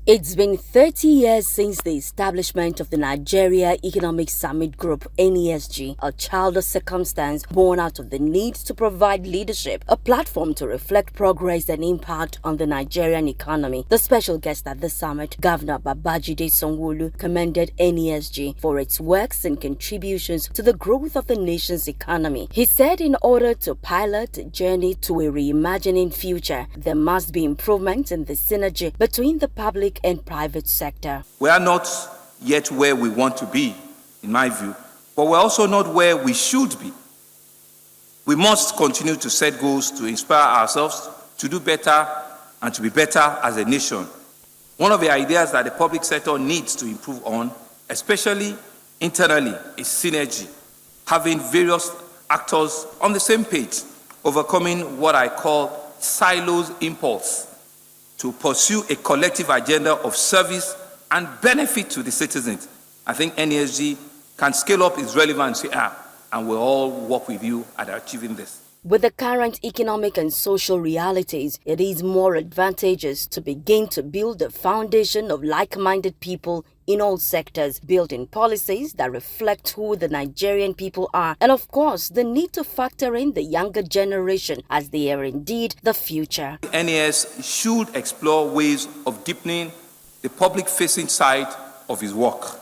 It's been 30 years since the establishment of the Nigeria Economic Summit Group (NESG), a childish circumstance born out of the need to provide leadership, a platform to reflect progress and impact on the Nigerian economy. The special guest at the summit, Governor Babajide Sanwo-Olu, commended NESG for its works and contributions to the growth of the nation's economy. He said in order to pilot a journey to a reimagining future, there must be improvement in the synergy between the public and private sector. We are not yet where we want to be, in my view, but we're also not where we should be. We must continue to set goals to inspire ourselves to do better and to be better as a nation. One of the ideas that the public sector needs to improve on, especially internally, is synergy, having various actors on the same page, overcoming what I call silos impulse, to pursue a collective agenda of service and benefit to the citizens. I think NESG can scale up its relevance here, and we'll all work with you at achieving this. With the current economic and social realities, it is more advantageous to begin to build a foundation of like-minded people in all sectors, building policies that reflect who the Nigerian people are, and of course, the need to factor in the younger generation as they are indeed the future. NES should explore ways of deepening the public-facing side of his work.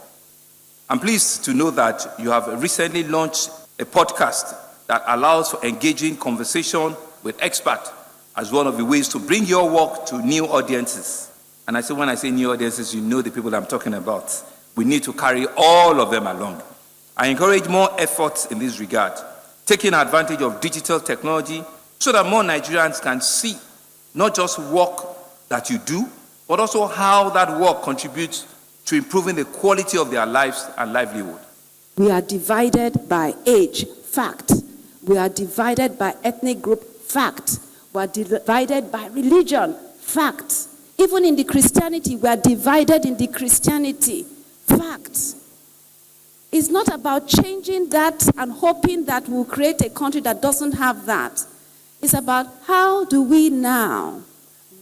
I'm pleased to know that you have recently launched a podcast that allows for engaging conversation with experts as one of the ways to bring your work to new audiences. And when I say new audiences, you know the people I'm talking about. We need to carry all of them along. I encourage more efforts in this regard, taking advantage of digital technology so that more Nigerians can see not just work that you do, but also how that work contributes to improving the quality of their lives and livelihood. We are divided by age, fact. We are divided by ethnic group, fact. We are divided by religion, fact. Even in the Christianity, we are divided in the Christianity, fact. It's not about changing that and hoping that we'll create a country that doesn't have that. It's about how do we now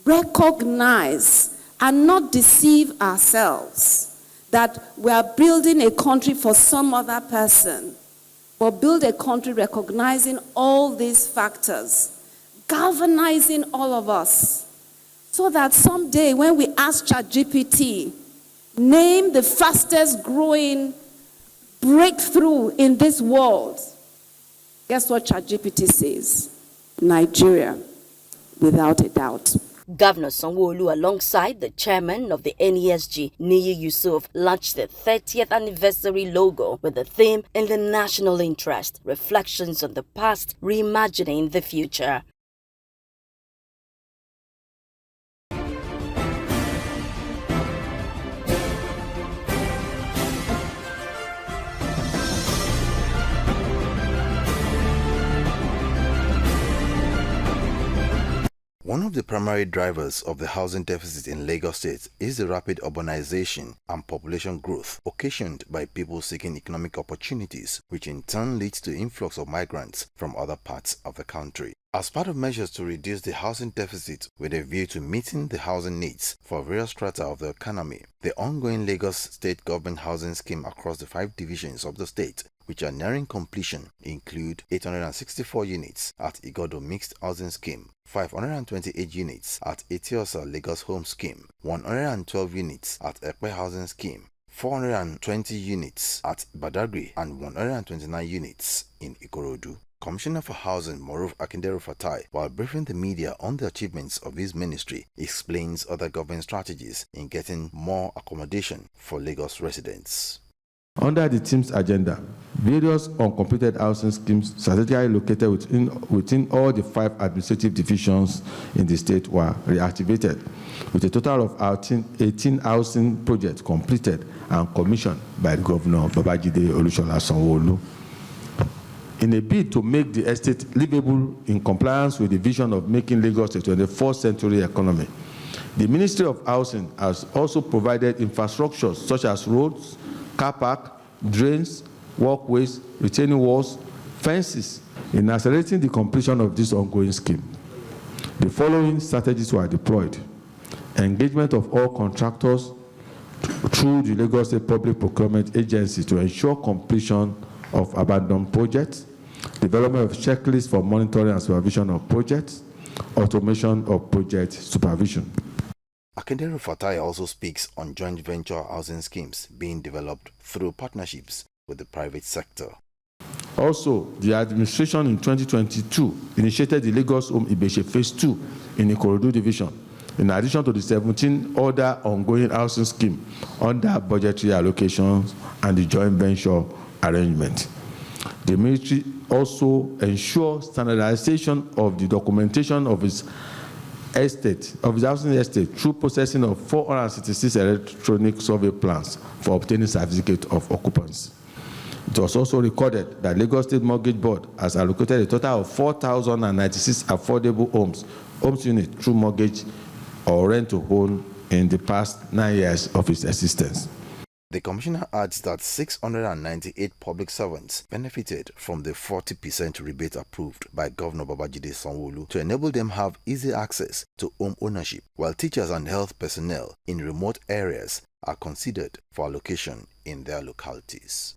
recognize and not deceive ourselves that we are building a country for some other person, but build a country recognizing all these factors, galvanizing all of us, so that someday when we ask ChatGPT, name the fastest growing breakthrough in this world, guess what ChatGPT says? Nigeria, without a doubt. Governor Sanwo-Olu, alongside the chairman of the NESG, Niyi Yusuf, launched the 30th anniversary logo with the theme "In the National Interest: Reflections on the Past, Reimagining the Future." One of the primary drivers of the housing deficit in Lagos State is the rapid urbanization and population growth occasioned by people seeking economic opportunities, which in turn leads to influx of migrants from other parts of the country. As part of measures to reduce the housing deficit with a view to meeting the housing needs for various strata of the economy, the ongoing Lagos State Government Housing Scheme across the 5 divisions of the state, which are nearing completion, include 864 units at Igodo Mixed Housing Scheme, 528 units at Etiosa Lagos Home Scheme, 112 units at Ekpe Housing Scheme, 420 units at Badagry, and 129 units in Ikorodu. Commissioner for Housing Moruf Akindero Fatai, while briefing the media on the achievements of his ministry, explains other government strategies in getting more accommodation for Lagos residents. Under the team's agenda, various uncompleted housing schemes strategically located within all the 5 administrative divisions in the state were reactivated, with a total of 18 housing projects completed and commissioned by Governor Babajide Olusola Sanwo-Olu. In a bid to make the estate livable in compliance with the vision of making Lagos a 21st century economy, the Ministry of Housing has also provided infrastructures such as roads, car park, drains, walkways, retaining walls, fences, in accelerating the completion of this ongoing scheme. The following strategies were deployed. engagement of all contractors through the Lagos State Public Procurement Agency to ensure completion of abandoned projects, development of checklists for monitoring and supervision of projects, automation of project supervision. Akindele Fatai also speaks on joint venture housing schemes being developed through partnerships with the private sector. Also, the administration in 2022 initiated the Lagos Home Ibeshe Phase 2 in Ikorodu Division, in addition to the 17 other ongoing housing schemes under budgetary allocations and the joint venture arrangement. The ministry also ensures standardization of the documentation of its housing estate through processing of 466 electronic survey plans for obtaining certificate of occupancy. It was also recorded that Lagos State Mortgage Board has allocated a total of 4,096 affordable homes units through mortgage or rent to own in the past 9 years of its existence. The commissioner adds that 698 public servants benefited from the 40% rebate approved by Governor Babajide Sanwo-Olu to enable them have easy access to home ownership, while teachers and health personnel in remote areas are considered for allocation in their localities.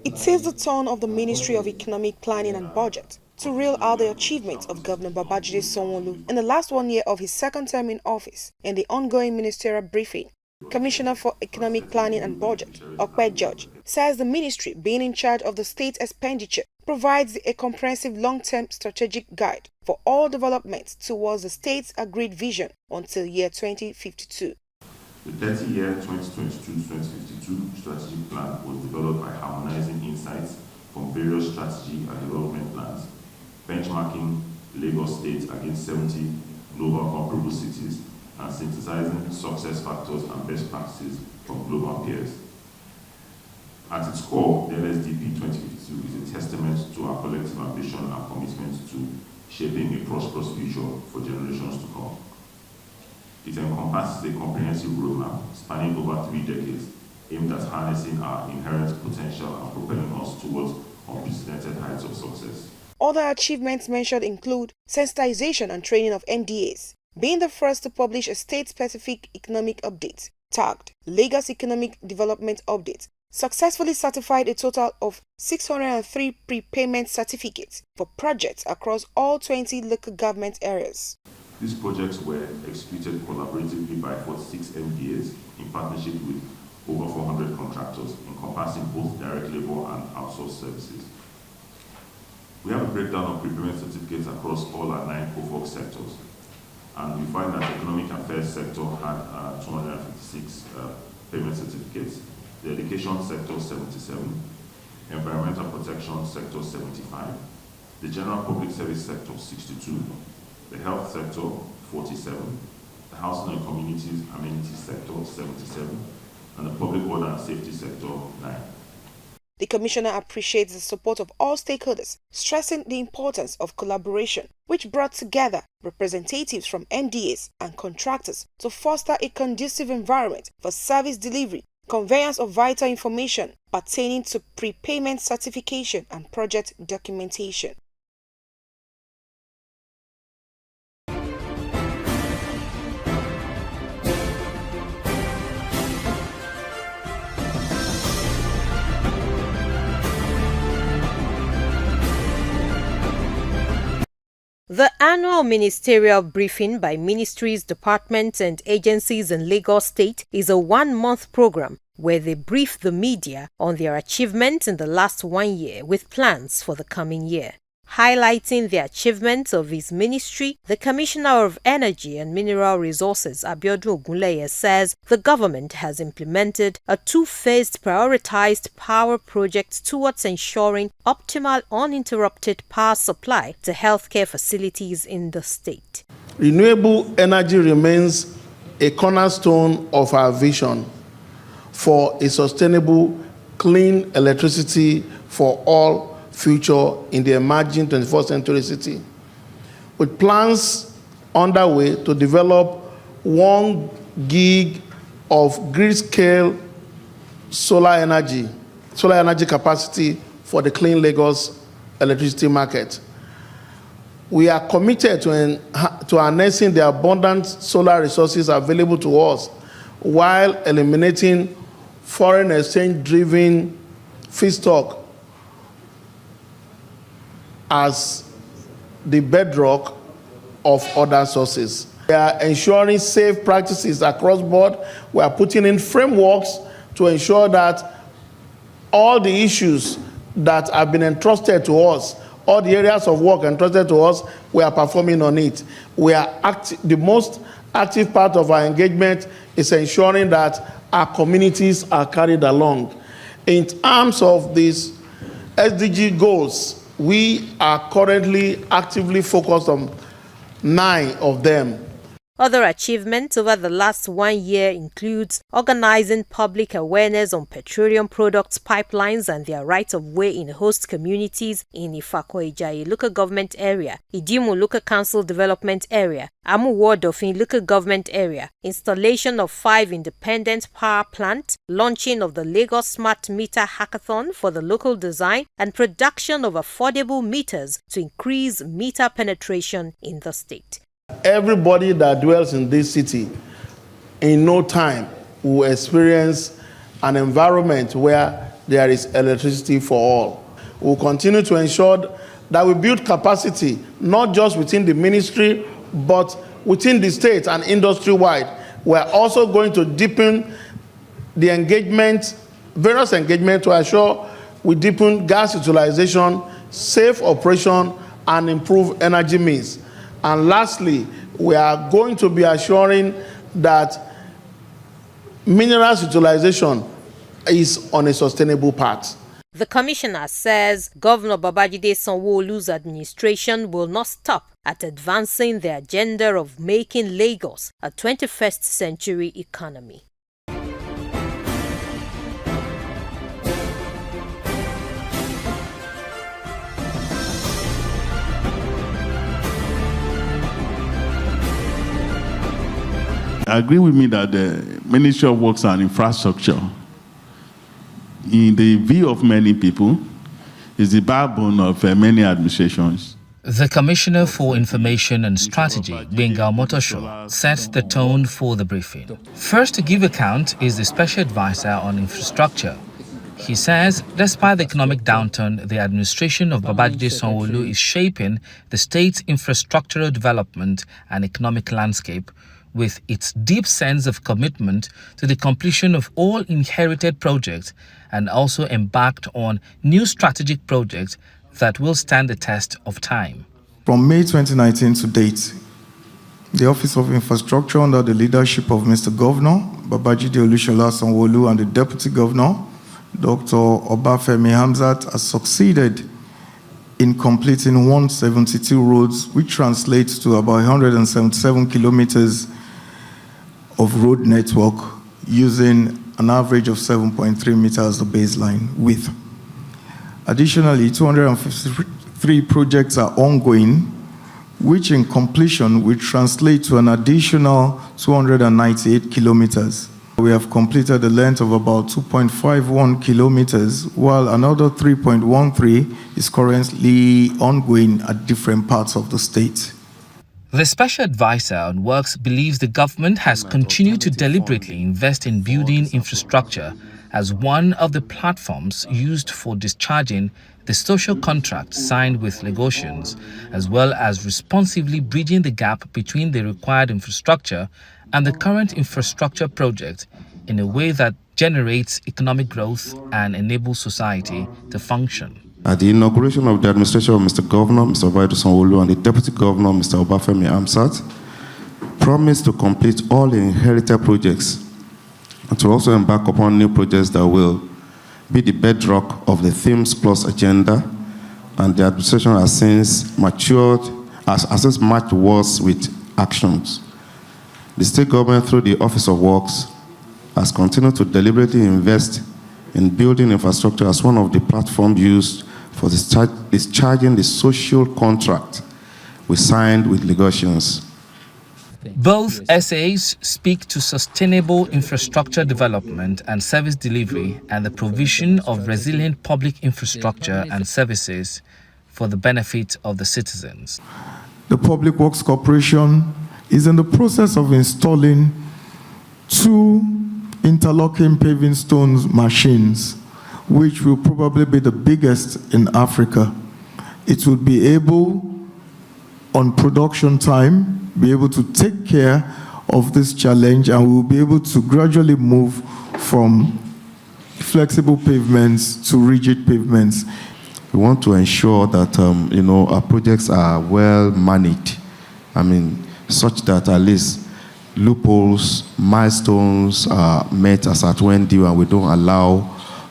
It is the turn of the Ministry of Economic Planning and Budget to reel out the achievements of Governor Babajide Sanwo-Olu in the last 1 year of his second term in office. In the ongoing ministerial briefing, Commissioner for Economic Planning and Budget, Okwe George, says the ministry, being in charge of the state expenditure, provides a comprehensive long-term strategic guide for all developments towards the state's agreed vision until year 2052. The 30-year 2022-2052 strategic plan was developed by harmonizing insights from various strategy and development plans, benchmarking Lagos State against 70 global comparable cities, and synthesizing success factors and best practices from global peers. At its core, the LSDP 2052 is a testament to our collective ambition and commitment to shaping a prosperous future for generations to come. It encompasses a comprehensive roadmap spanning over 3 decades, aimed at harnessing our inherent potential and propelling us towards unprecedented heights of success. Other achievements mentioned include sensitization and training of MDAs, being the first to publish a state-specific economic update, tagged Lagos Economic Development Update, successfully certified a total of 603 prepayment certificates for projects across all 20 local government areas. These projects were executed collaboratively by 46 MDAs in partnership with over 400 contractors, encompassing both direct labor and outsourced services. We have a breakdown of prepayment certificates across all our 9 COFOG sectors, and we find that the Economic Affairs sector had 256 payment certificates, the Education sector 77, Environmental Protection sector 75, the General Public Service sector 62, the Health sector 47, the Housing and Communities Amenities sector 77, and the Public Order and Safety sector 9. The Commissioner appreciates the support of all stakeholders, stressing the importance of collaboration, which brought together representatives from MDAs and contractors to foster a conducive environment for service delivery, conveyance of vital information pertaining to prepayment certification and project documentation. The annual ministerial briefing by ministries, departments and agencies in Lagos State is a 1-month program where they brief the media on their achievements in the last 1 year with plans for the coming year. Highlighting the achievements of his ministry, the Commissioner of Energy and Mineral Resources, Abiodun Ogunleye, says the government has implemented a 2-phased prioritized power project towards ensuring optimal uninterrupted power supply to healthcare facilities in the state. Renewable energy remains a cornerstone of our vision for a sustainable, clean electricity for all future in the emerging 21st century city, with plans underway to develop 1 gig of grid-scale solar energy capacity for the Clean Lagos electricity market. We are committed to harnessing the abundant solar resources available to us while eliminating foreign exchange-driven feedstock as the bedrock of other sources. We are ensuring safe practices across board. We are putting in frameworks to ensure that all the issues that have been entrusted to us, all the areas of work entrusted to us, we are performing on it. We are the most active part of our engagement is ensuring that our communities are carried along. In terms of these SDG goals, we are currently actively focused on 9 of them. Other achievements over the last 1 year includes organizing public awareness on petroleum products pipelines and their right-of-way in host communities in Ifako-Ijaye local government area, Idimu local council development area, Amu-Wardofin local government area, installation of 5 independent power plants, launching of the Lagos Smart Meter Hackathon for the local design, and production of affordable meters to increase meter penetration in the state. Everybody that dwells in this city in no time will experience an environment where there is electricity for all. We'll continue to ensure that we build capacity, not just within the ministry, but within the state and industry-wide. We're also going to deepen the engagement, various engagement to ensure we deepen gas utilization, safe operation, and improve energy mix. And lastly, we are going to be assuring that minerals utilization is on a sustainable path. The commissioner says Governor Babajide Sanwo-Olu's administration will not stop at advancing the agenda of making Lagos a 21st century economy. Agree with me that the Ministry of Works and Infrastructure, in the view of many people, is the backbone of many administrations. The Commissioner for Information and Strategy, Gbenga Omotosho, set the tone for the briefing. First to give account is the Special Advisor on Infrastructure. He says, despite the economic downturn, the administration of Babajide Sanwo-Olu is shaping the state's infrastructural development and economic landscape with its deep sense of commitment to the completion of all inherited projects and also embarked on new strategic projects that will stand the test of time. From May 2019 to date, the Office of Infrastructure under the leadership of Mr. Governor Babajide Olushola Sanwo-Olu and the Deputy Governor, Dr. Obafemi Hamzat, has succeeded in completing 172 roads, which translates to about 177 kilometers of road network using an average of 7.3 meters the baseline width. Additionally, 253 projects are ongoing, which in completion will translate to an additional 298 kilometers. We have completed the length of about 2.51 kilometers, while another 3.13 is currently ongoing at different parts of the state. The Special Advisor on Works believes the government has continued to deliberately invest in building infrastructure as one of the platforms used for discharging the social contract signed with Lagosians, as well as responsively bridging the gap between the required infrastructure and the current infrastructure project in a way that generates economic growth and enables society to function. At the inauguration of the administration of Mr. Governor, Mr. Babajide Sanwo-Olu, and the Deputy Governor, Mr. Obafemi Hamzat, promised to complete all inherited projects and to also embark upon new projects that will be the bedrock of the Themes Plus agenda, and the administration has since matured, has since matched words with actions. The state government, through the Office of Works, has continued to deliberately invest in building infrastructure as one of the platforms used for discharging the social contract we signed with Lagosians. Both essays speak to sustainable infrastructure development and service delivery and the provision of resilient public infrastructure and services for the benefit of the citizens. The Public Works Corporation is in the process of installing 2 interlocking paving stones machines, which will probably be the biggest in Africa. It will be able, on production time, be able to take care of this challenge, and we will be able to gradually move from flexible pavements to rigid pavements. We want to ensure that our projects are well managed. Such that at least loopholes, milestones are met as at when due, and we don't allow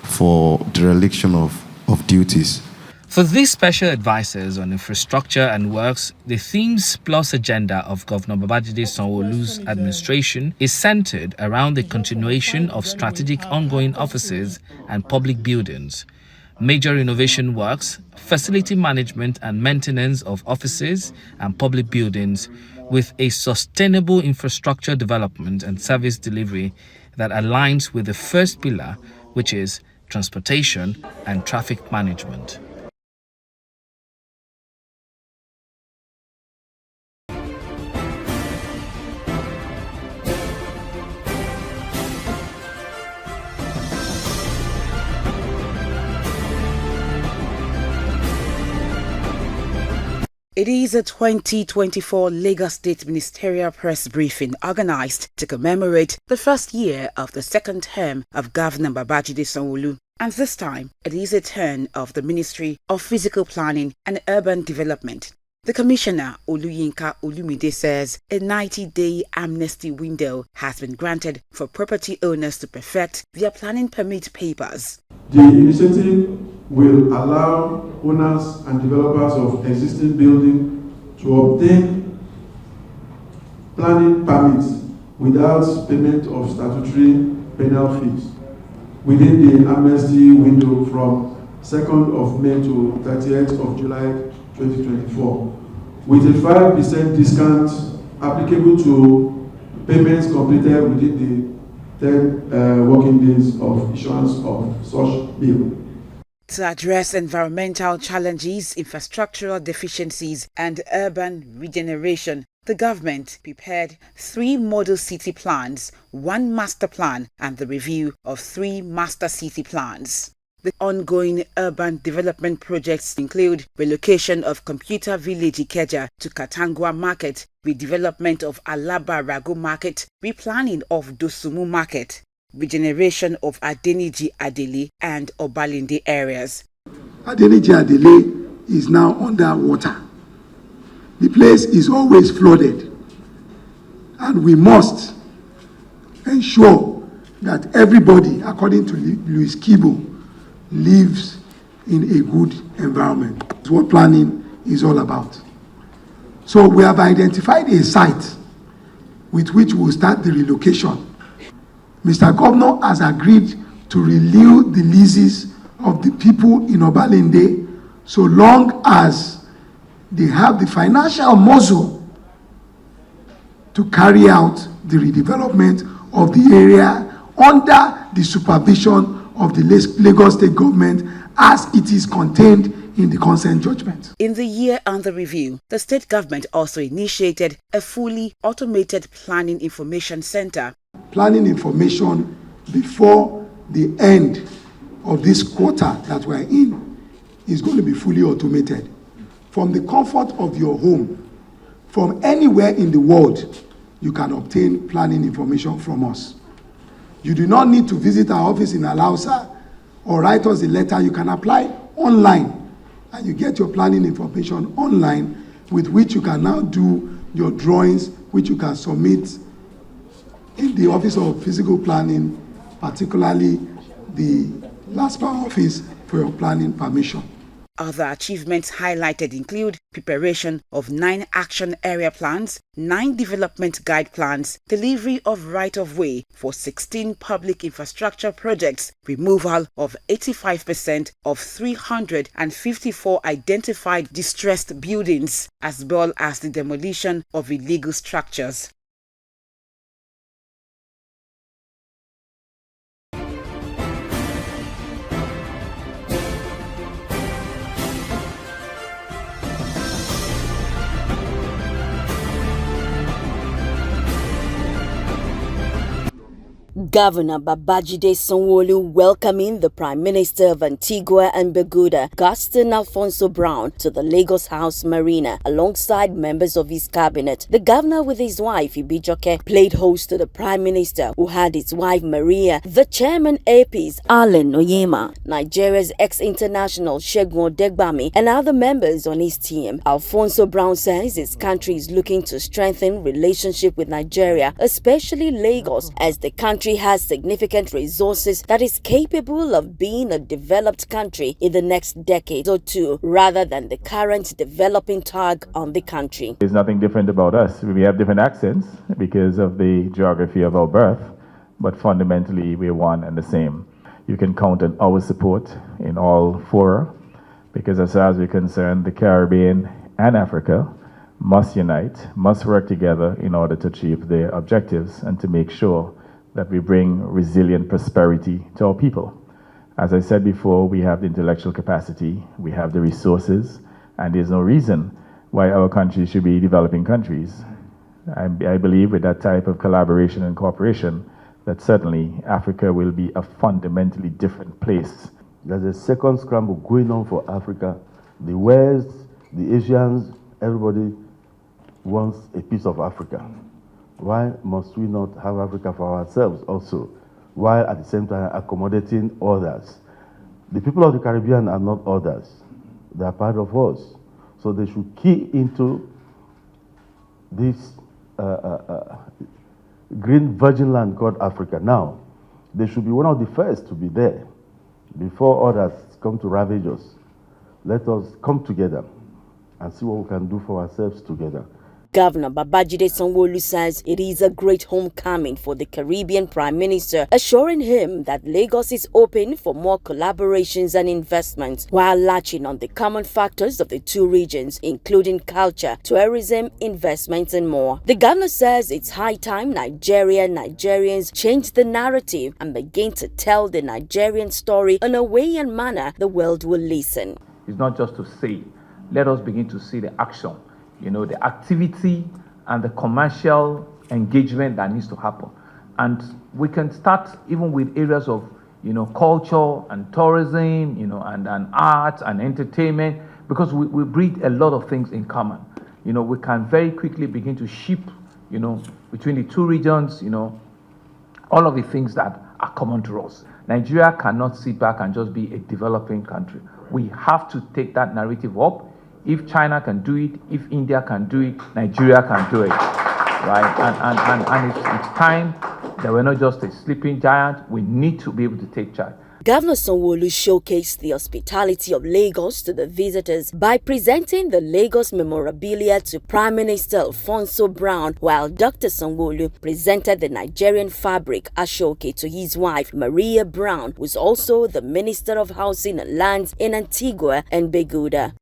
for dereliction of duties. For these special advisors on infrastructure and works, the themes plus agenda of Governor Babajide Sanwo-Olu's administration is centered around the continuation of strategic ongoing offices and public buildings, major innovation works, facility management and maintenance of offices and public buildings, with a sustainable infrastructure development and service delivery that aligns with the first pillar, which is transportation and traffic management. It is a 2024 Lagos State Ministerial press briefing organized to commemorate the first year of the second term of Governor Babajide Sanwo-Olu. And this time, it is a turn of the Ministry of Physical Planning and Urban Development. The Commissioner, Oluyinka Olumide, says a 90-day amnesty window has been granted for property owners to perfect their planning permit papers. The initiative will allow owners and developers of existing buildings to obtain planning permits without payment of statutory penal fees within the amnesty window from 2nd of May to 30th of July 2024, with a 5% discount applicable to payments completed within the 10 working days of issuance of such bill. To address environmental challenges, infrastructural deficiencies, and urban regeneration, the government prepared 3 model city plans, 1 master plan, and the review of 3 master city plans. The ongoing urban development projects include relocation of Computer Village Ikeja to Katangwa Market, redevelopment of Alaba Rago Market, replanning of Dosumu Market, regeneration of Adeniji Adele and Obalinde areas. Adeniji Adele is now under water. The place is always flooded, and we must ensure that everybody, according to Louis Kibo, lives in a good environment. That's what planning is all about. So we have identified a site with which we'll start the relocation. Mr. Governor has agreed to renew the leases of the people in Obalinde so long as they have the financial muscle to carry out the redevelopment of the area under the supervision of the Lagos State government as it is contained in the consent judgment. In the year under review, the state government also initiated a fully automated planning information center. Planning information before the end of this quarter that we're in is going to be fully automated. From the comfort of your home, from anywhere in the world, you can obtain planning information from us. You do not need to visit our office in Alausa or write us a letter. You can apply online and you get your planning information online, with which you can now do your drawings, which you can submit in the Office of Physical Planning, particularly the LASPA office, for your planning permission. Other achievements highlighted include preparation of 9 action area plans, 9 development guide plans, delivery of right-of-way for 16 public infrastructure projects, removal of 85% of 354 identified distressed buildings, as well as the demolition of illegal structures. Governor Babajide Sanwo-Olu welcoming the Prime Minister of Antigua and Barbuda, Gaston Alfonso Brown, to the Lagos House Marina alongside members of his cabinet. The governor with his wife Ibijoke played host to the Prime Minister, who had his wife Maria, the chairman APs Allen Oyema, Nigeria's ex-international Segun Odegbami, and other members on his team. Alfonso Brown says his country is looking to strengthen relationship with Nigeria, especially Lagos, as the country has significant resources that is capable of being a developed country in the next decade or two, rather than the current developing tug on the country. There's nothing different about us. We have different accents because of the geography of our birth, but fundamentally we're one and the same. You can count on our support in all fora, because as far as we're concerned, the Caribbean and Africa must unite, must work together in order to achieve their objectives and to make sure that we bring resilient prosperity to our people. As I said before, we have the intellectual capacity, we have the resources, and there's no reason why our countries should be developing countries. I believe with that type of collaboration and cooperation, that certainly Africa will be a fundamentally different place. There's a second scramble going on for Africa. The West, the Asians, everybody wants a piece of Africa. Why must we not have Africa for ourselves also, while at the same time accommodating others? The people of the Caribbean are not others. They are part of us. So they should key into this green virgin land called Africa. Now, they should be one of the first to be there before others come to ravage us. Let us come together and see what we can do for ourselves together. Governor Babajide Sanwo-Olu says it is a great homecoming for the Caribbean Prime Minister, assuring him that Lagos is open for more collaborations and investments, while latching on the common factors of the two regions, including culture, tourism, investments, and more. The governor says it's high time Nigerians change the narrative and begin to tell the Nigerian story in a way and manner the world will listen. It's not just to say, let us begin to see the action. You know, the activity and the commercial engagement that needs to happen. And we can start even with areas of, you know, culture and tourism, you know, and art and entertainment, because we breed a lot of things in common. You know, we can very quickly begin to ship, you know, between the two regions, you know, all of the things that are common to us. Nigeria cannot sit back and just be a developing country. We have to take that narrative up. If China can do it, if India can do it, Nigeria can do it, right? And it's time that we're not just a sleeping giant. We need to be able to take charge. Governor Sanwo-Olu showcased the hospitality of Lagos to the visitors by presenting the Lagos memorabilia to Prime Minister Alfonso Brown, while Dr. Sanwo-Olu presented the Nigerian fabric Ashoke to his wife Maria Brown, who is also the Minister of Housing and Lands in Antigua and Barbuda.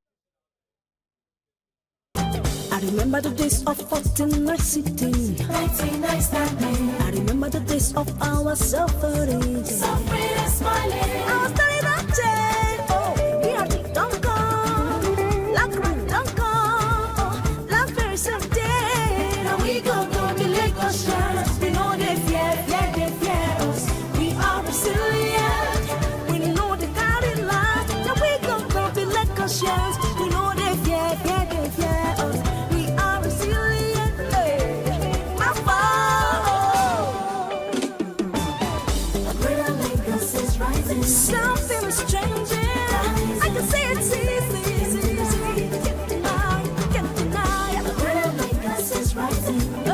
I remember the days of 49 city. I remember the days of our suffering. Suffering and smiling. I was telling that day, oh, we are the Duncan. Like Duncan. Like very same day. Now we go the Lagosians. We know they fear us. We are resilient. We know they carry life. Now we go the Lagosians. We know they fear us. Something is changing. I can see it's easy. Can't deny. The real Lagos is rising.